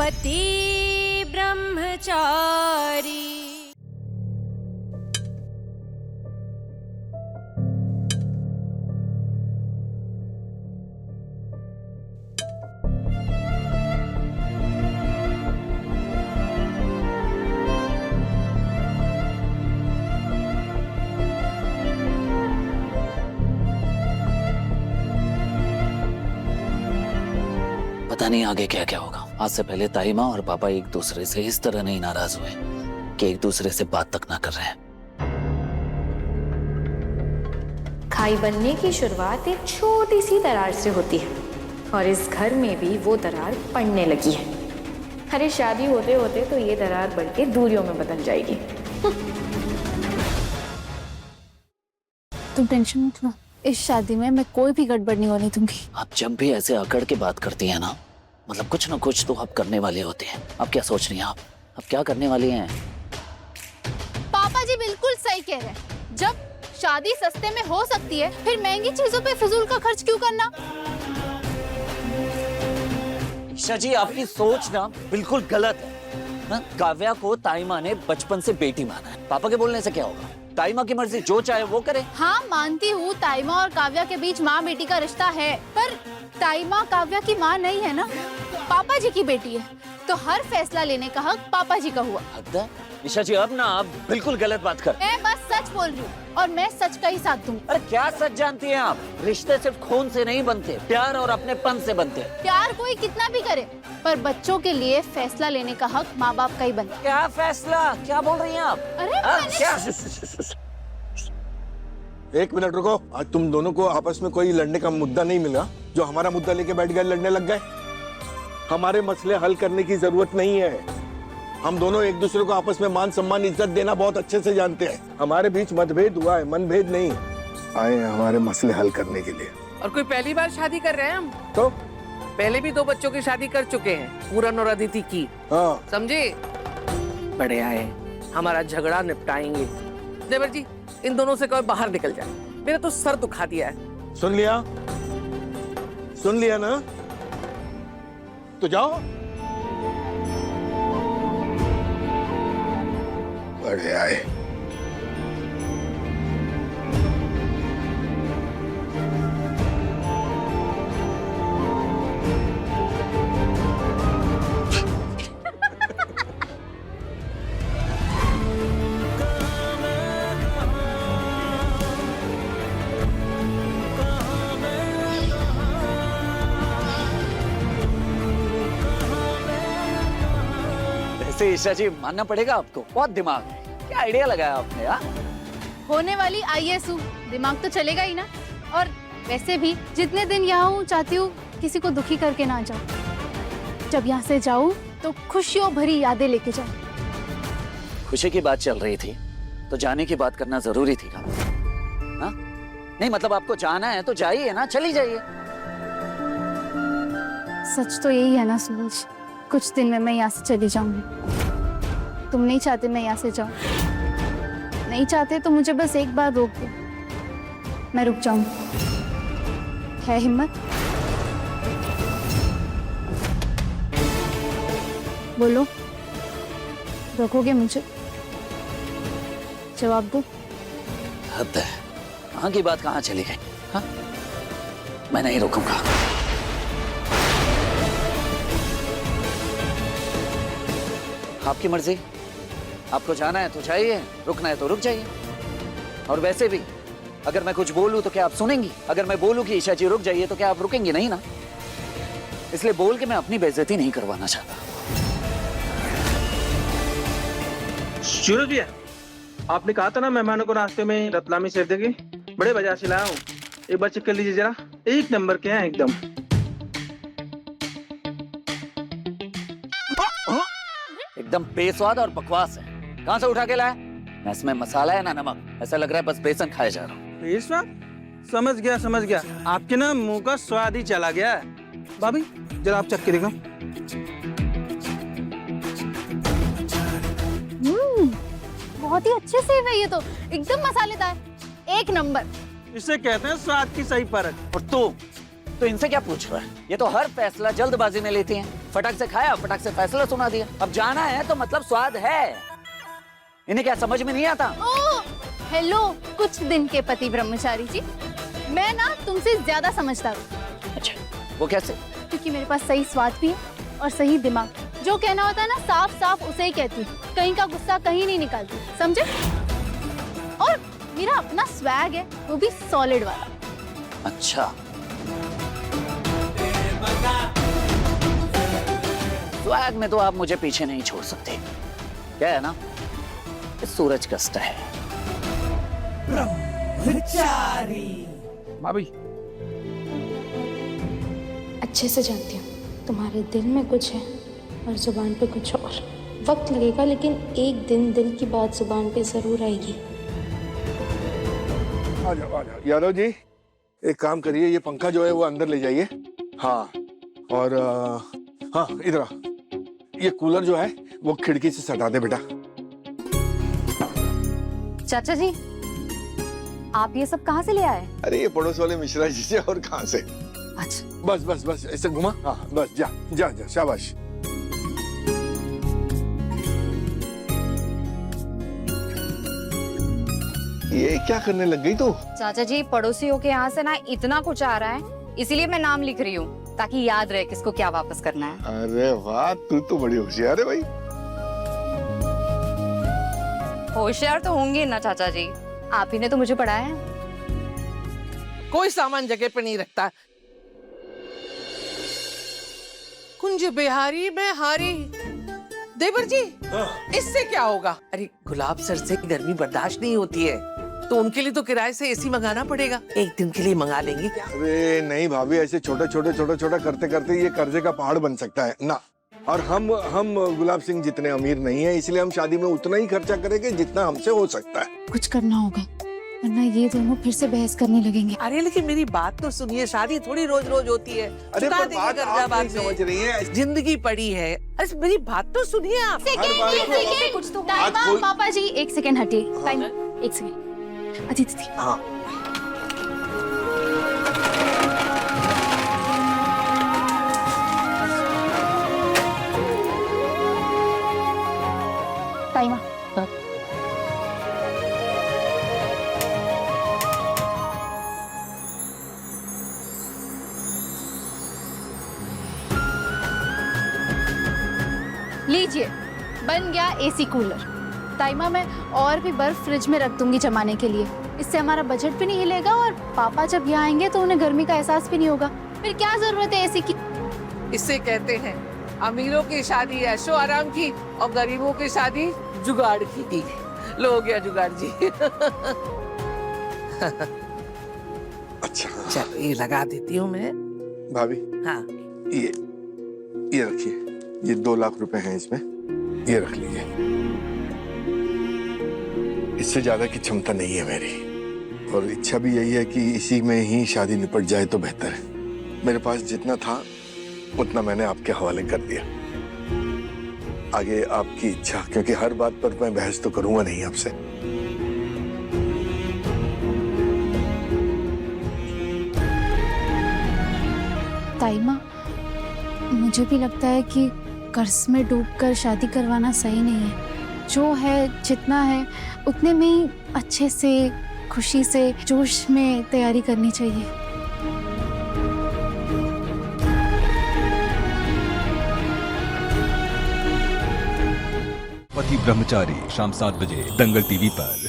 पति ब्रह्मचारी। पता नहीं आगे क्या क्या होगा। आज से पहले ताई माँ और पापा एक दूसरे से इस तरह नहीं नाराज हुए कि एक दूसरे से बात तक ना कर रहे हैं। खाई बनने की शुरुआत एक छोटी सी दरार से होती है और इस घर में भी वो दरार पड़ने लगी है। अरे शादी होते होते तो ये दरार बढ़ के दूरियों में बदल जाएगी। तुम टेंशन मत लो, इस शादी में मैं कोई भी गड़बड़ नहीं होने दूंगी। आप जब भी ऐसे अकड़ के बात करती हैं ना, मतलब कुछ ना कुछ तो आप करने वाले होते हैं। अब क्या सोच रही हैं आप क्या करने वाली हैं? पापा जी बिल्कुल सही कह रहे हैं। जब शादी सस्ते में हो सकती है, फिर महंगी चीजों पे फिजूल का खर्च क्यों करना? ईशा जी, आपकी सोच ना बिल्कुल गलत है। काव्या को ताई माँ ने बचपन से बेटी माना है। पापा के बोलने से क्या होगा? ताई माँ की मर्जी, जो चाहे वो करे। हाँ मानती हूँ, ताई माँ और काव्या के बीच माँ बेटी का रिश्ता है, पर ताई माँ काव्या की माँ नहीं है ना, पापा जी की बेटी है, तो हर फैसला लेने का हक पापा जी का हुआ। हद है ईशा जी, अब ना आप बिल्कुल गलत बात कर। मैं बस सच बोल रही हूँ और मैं सच का ही साथ दूंगी। अरे क्या सच जानती हैं आप? रिश्ते सिर्फ खून से नहीं बनते, प्यार और अपनेपन से बनते हैं। प्यार कोई कितना भी करे, पर बच्चों के लिए फैसला लेने का हक माँ बाप का ही बनता है। क्या फैसला? क्या बोल रही हैं आप? अरे क्या? एक मिनट रुको। आज तुम दोनों को आपस में कोई लड़ने का मुद्दा नहीं मिला जो हमारा मुद्दा लेके बैठ गए, लड़ने लग गए। हमारे मसले हल करने की जरूरत नहीं है। हम दोनों एक दूसरे को आपस में मान सम्मान इज्जत देना बहुत अच्छे से जानते हैं। हमारे बीच मतभेद हुआ है, मनभेद नहीं। आए हैं हमारे मसले हल करने के लिए। और कोई पहली बार शादी कर रहे हैं हम? तो पहले भी 2 बच्चों की शादी कर चुके हैं, पूरन और अदिति की। हाँ, समझे? बढ़िया है, हमारा झगड़ा निपटाएंगे। देवर जी, इन दोनों से कोई बाहर निकल जाए, मेरा तो सर दुखा दिया है। सुन लिया ना, तो जाओ। बढ़िया है। ईशा जी, मानना पड़ेगा आपको, बहुत दिमाग है। क्या आइडिया लगाया आपने यार? होने वाली IAS हूँ, दिमाग तो चलेगा ही ना। और वैसे भी जितने दिन यहाँ हूँ, चाहती हूँ किसी को दुखी करके ना जाऊँ। जब यहाँ से जाऊँ तो खुशियों भरी यादें लेके जाऊँ। खुशी की बात चल रही थी तो जाने की बात करना जरूरी थी ना? हाँ? नहीं मतलब आपको जाना है तो जाइए ना, चली जाइए। सच तो यही है ना सूरज, कुछ दिन में मैं यहाँ से चली जाऊंगी। तुम नहीं चाहते मैं यहाँ से जाऊं, नहीं चाहते तो मुझे बस एक बार रोक दो, मैं रुक जाऊंगी। है हिम्मत? बोलो, रोकोगे मुझे? जवाब दो। हद है, वहां की बात कहाँ चली गई? हाँ? मैं नहीं रुकूंगा। आपकी मर्जी, आपको जाना है तो जाइए, रुकना है तो रुक जाइए। और वैसे भी अगर मैं कुछ बोलूं तो क्या आप सुनेंगी? अगर मैं बोलूं कि ईशा जी रुक जाइए तो क्या आप रुकेंगी नहीं ना? इसलिए बोल के मैं अपनी बेइज्जती नहीं करवाना चाहता। सूरज भैया, आपने कहा था ना मेहमानों को नाश्ते में रतलामी सेव देंगे, बड़े बाजार से लाया हूँ, एक बार चेक कर लीजिए जरा, एक नंबर के हैं एकदम। एकदम बेस्वाद और बकवास है। कहाँ से उठा के लाया? ना इसमें मसाला है ना नमक, ऐसा लग रहा है बस बेसन खाया जा रहा हूँ। बेस्वाद? समझ गया, आपके ना मुंह का स्वाद ही चला गया है। भाभी जरा आप चख के देखो। बहुत ही अच्छे सेव है ये तो, एकदम मसालेदार, एक नंबर। इसे कहते हैं स्वाद की सही परख। और तो इनसे क्या पूछ रहा है? ये तो हर फैसला जल्दबाजी में लेती हैं। फटक से खाया, फटक से फैसला सुना दिया। अब जाना है तो मतलब स्वाद है। इन्हें क्या समझ में नहीं आता? हेलो, कुछ दिन के पति ब्रह्मचारी जी, मैं ना तुमसे ज्यादा समझदार हूँ। अच्छा, वो कैसे? क्योंकि मेरे पास सही स्वाद भी है और सही दिमाग। जो कहना होता है ना साफ साफ उसे ही कहती हूँ, कहीं का गुस्सा कहीं नहीं निकालती, समझे? और मेरा अपना स्वैग है, वो भी सॉलिड वाला। अच्छा, स्वैग में तो आप मुझे पीछे नहीं छोड़ सकते। क्या है ना, इस सूरज कष्ट है। भाभी अच्छे से जानती हूँ तुम्हारे दिल में कुछ है और जुबान पे कुछ और। वक्त लगेगा लेकिन एक दिन दिल की बात जुबान पे जरूर आएगी। आ जाओ यादव जी, एक काम करिए, ये पंखा जो है वो अंदर ले जाइए। हाँ, और हाँ इधर आ। ये कूलर जो है वो खिड़की से सटा दे बेटा। चाचा जी, आप ये सब कहाँ से ले आए? अरे ये पड़ोस वाले मिश्रा जी से, और कहाँ से। अच्छा, बस बस बस ऐसे घुमा। हाँ बस, जा जा जा, शाबाश। ये क्या करने लग गई तू? चाचा जी, पड़ोसियों के यहाँ से ना इतना कुछ आ रहा है, इसीलिए मैं नाम लिख रही हूँ ताकि याद रहे किसको क्या वापस करना है। अरे वाह, तू तो बड़ी होशियार है भाई। होशियार तो होंगे ना चाचा जी, आप ही ने तो मुझे पढ़ाया है। कोई सामान जगह पे नहीं रखता। कुंज बिहारी में हारी। देवर जी, इससे क्या होगा? अरे गुलाब सर से गर्मी बर्दाश्त नहीं होती है, तो उनके लिए तो किराए से एसी मंगाना पड़ेगा। एक दिन के लिए मंगा लेंगे क्या? अरे नहीं भाभी, ऐसे छोटे छोटे करते करते ये कर्जे का पहाड़ बन सकता है ना। और हम गुलाब सिंह जितने अमीर नहीं है, इसलिए हम शादी में उतना ही खर्चा करेंगे जितना हमसे हो सकता है। कुछ करना होगा, वरना ये दोनों फिर से बहस करने लगेंगे। अरे लेकिन मेरी बात तो सुनिए, शादी थोड़ी रोज रोज होती है। अरे चुका पर देंगे बात कर्जा आप बाद नहीं में। समझ रही है। जिंदगी पड़ी है। अरे मेरी बात तो सुनिए आप। कुछ तो पापा जी, एक सेकेंड हटिए। टाइम, एक सेकेंड। अदिति, हाँ टाइम। लीजिए, बन गया एसी कूलर। ताइमा, मैं और भी बर्फ फ्रिज में रख दूंगी जमाने के लिए। इससे हमारा बजट भी नहीं हिलेगा और पापा जब यहाँ आएंगे तो उन्हें गर्मी का एहसास भी नहीं होगा। फिर क्या जरूरत है एसी की? इससे कहते हैं अमीरों की शादी ऐशो आराम की और गरीबों की शादी जुगाड़ की। लो हो गया जुगाड़ जी। अच्छा चलो ये लगा देती हूँ मैं। भाभी, हाँ ये रखिए, ये 2 लाख रुपए हैं इसमें, ये रख लीजिए। इससे ज्यादा की क्षमता नहीं है मेरी, और इच्छा भी यही है कि इसी में ही शादी निपट जाए तो बेहतर है। मेरे पास जितना था उतना मैंने आपके हवाले कर दिया। आगे आपकी इच्छा, क्योंकि हर बात पर मैं बहस तो करूंगा नहीं आपसे। ताइमा, मुझे भी लगता है कि कर्ज में डूबकर शादी करवाना सही नहीं है। जो है जितना है उतने में ही अच्छे से, खुशी से, जोश में तैयारी करनी चाहिए। पति ब्रह्मचारी, शाम 7 बजे दंगल टीवी पर।